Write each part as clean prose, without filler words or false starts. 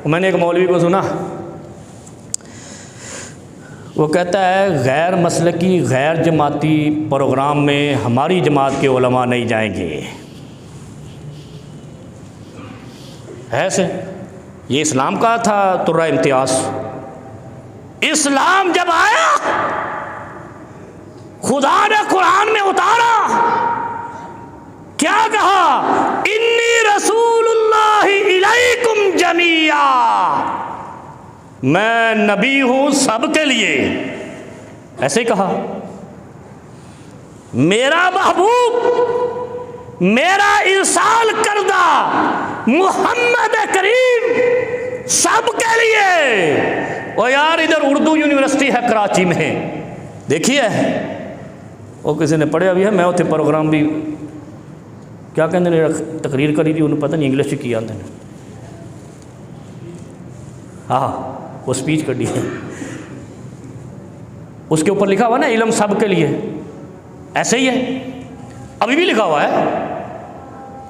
मैंने एक मौलवी को सुना, वो कहता है गैर मसलकी गैर जमाती प्रोग्राम में हमारी जमात के उलमा नहीं जाएंगे। ऐसे ये इस्लाम का था तुर्रा इम्तियाज़। इस्लाम जब आया खुदा ने कुरान में उतारा, क्या कहा? इन्नी रसूलुल्लाहि इलैकुम जमीआ, मैं नबी हूं सबके लिए। ऐसे ही कहा, मेरा महबूब, मेरा इरसाल करदा मुहम्मद करीम सबके लिए। और यार इधर उर्दू यूनिवर्सिटी है कराची में, देखिए वो किसी ने पढ़िया भी है। मैं उसे प्रोग्राम भी क्या कहते हैं तकरीर करी थी, उन्हें पता नहीं इंग्लिश की आते हैं। हाँ वो स्पीच कर दी है, उसके ऊपर लिखा हुआ ना इल्म सब के लिए। ऐसे ही है, अभी भी लिखा हुआ है।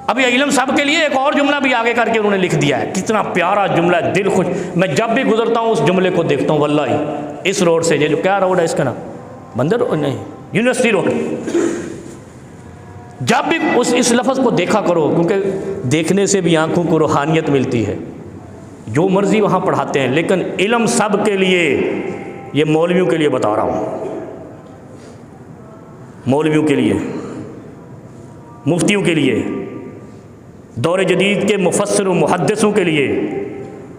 अभी इल्म सब के लिए एक और जुमला भी आगे करके उन्होंने लिख दिया है। कितना प्यारा जुमला है, दिल खुश। मैं जब भी गुजरता हूँ उस जुमले को देखता हूँ वल्लाही। इस रोड से, ये जो क्या रोड है इसका नाम, बंदर रोड नहीं, यूनिवर्सिटी रोड। जब भी इस लफ्ज़ को देखा करो, क्योंकि देखने से भी आंखों को रूहानियत मिलती है। जो मर्जी वहाँ पढ़ाते हैं, लेकिन इल्म सब के लिए, ये मौलवियों के लिए बता रहा हूँ, मौलवियों के लिए, मुफ्तियों के लिए, दौर जदीद के मुफस्सिर मुहद्दिसों के लिए,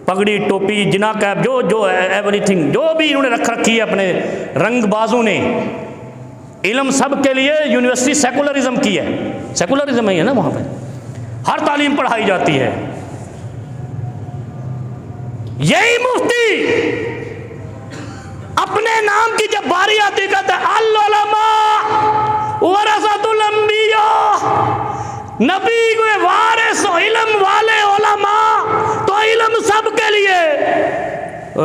पगड़ी टोपी जिना कैप जो एवरीथिंग जो भी इन्होंने रखी है अपने रंगबाजों ने। इल्म सब के लिए यूनिवर्सिटी सेकुलरिज्म की है, सेकुलरिज्म ही है ना, वहाँ पे हर तालीम पढ़ाई जाती है। यही मुफ्ती अपने नाम की जब बारी आती कहता है अल उलमा वरसतुल अंबिया, नबी के वारिस इल्म वाले उलमा, तो इल्म सब के लिए।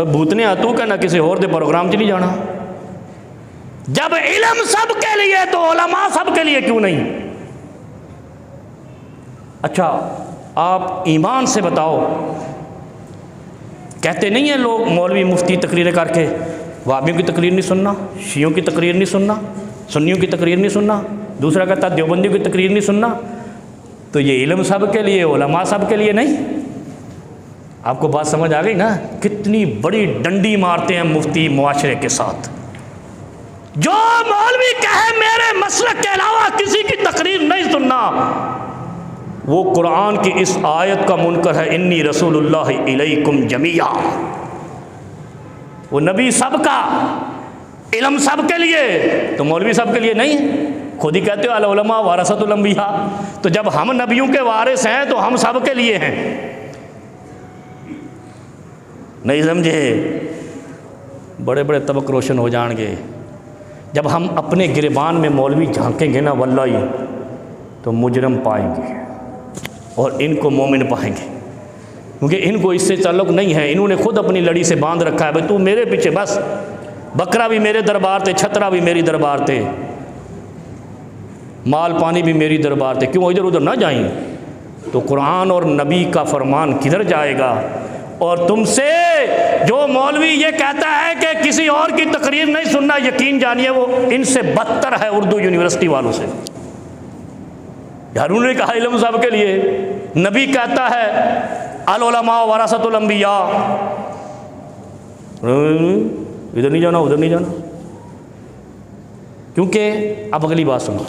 भूतने आ तू कहना किसी और दे प्रोग्राम च नहीं जाना। जब इल्म सब के लिए तो उलमा सब के लिए क्यों नहीं? अच्छा आप ईमान से बताओ, कहते नहीं है लोग मौलवी मुफ्ती तकरीरें करके, वाबियों की तकरीर नहीं सुनना, शियों की तकरीर नहीं सुनना, सुन्नियों की तकरीर नहीं सुनना, दूसरा कहता देवबंदियों की तकरीर नहीं सुनना। तो ये इल्म सब के लिए, उलमा सब के लिए नहीं। आपको बात समझ आ गई ना? कितनी बड़ी डंडी मारते हैं मुफ्ती मुआशरे के साथ। जो मौलवी कहे मेरे मसलक के अलावा किसी की तकरीर नहीं सुनना, वो कुरान की इस आयत का मुनकर है, इन्नी रसूलुल्लाहि इलैकुम जमीआ। वो नबी सबका, इल्म सब के लिए, तो मौलवी सब के लिए नहीं है। खुद ही कहते हो अल उलमा वरसतुल अंबिया, तो जब हम नबियों के वारिस हैं तो हम सब के लिए हैं। नहीं समझे? बड़े बड़े तबक रोशन हो जाएंगे जब हम अपने गिरबान में मौलवी झांकेंगे ना, वल्लाही तो मुजरम पाएंगे और इनको मोमिन पाएंगे, क्योंकि इनको इससे ताल्लुक़ नहीं है। इन्होंने खुद अपनी लड़ी से बांध रखा है, भाई तू मेरे पीछे बस। बकरा भी मेरे दरबार थे, छतरा भी मेरी दरबार थे, माल पानी भी मेरी दरबार थे, क्यों इधर उधर ना जाएं? तो कुरान और नबी का फरमान किधर जाएगा? और तुमसे जो मौलवी ये कहता है कि किसी और की तकरीर नहीं सुनना, यकीन जानिए वो इनसे बदतर है उर्दू यूनिवर्सिटी वालों से। यार उन्होंने कहा इल्म सब के लिए, नबी कहता है अल उलमा वरसतुल अंबिया, इधर नहीं जाना उधर नहीं जाना। क्योंकि अब अगली बात सुनो,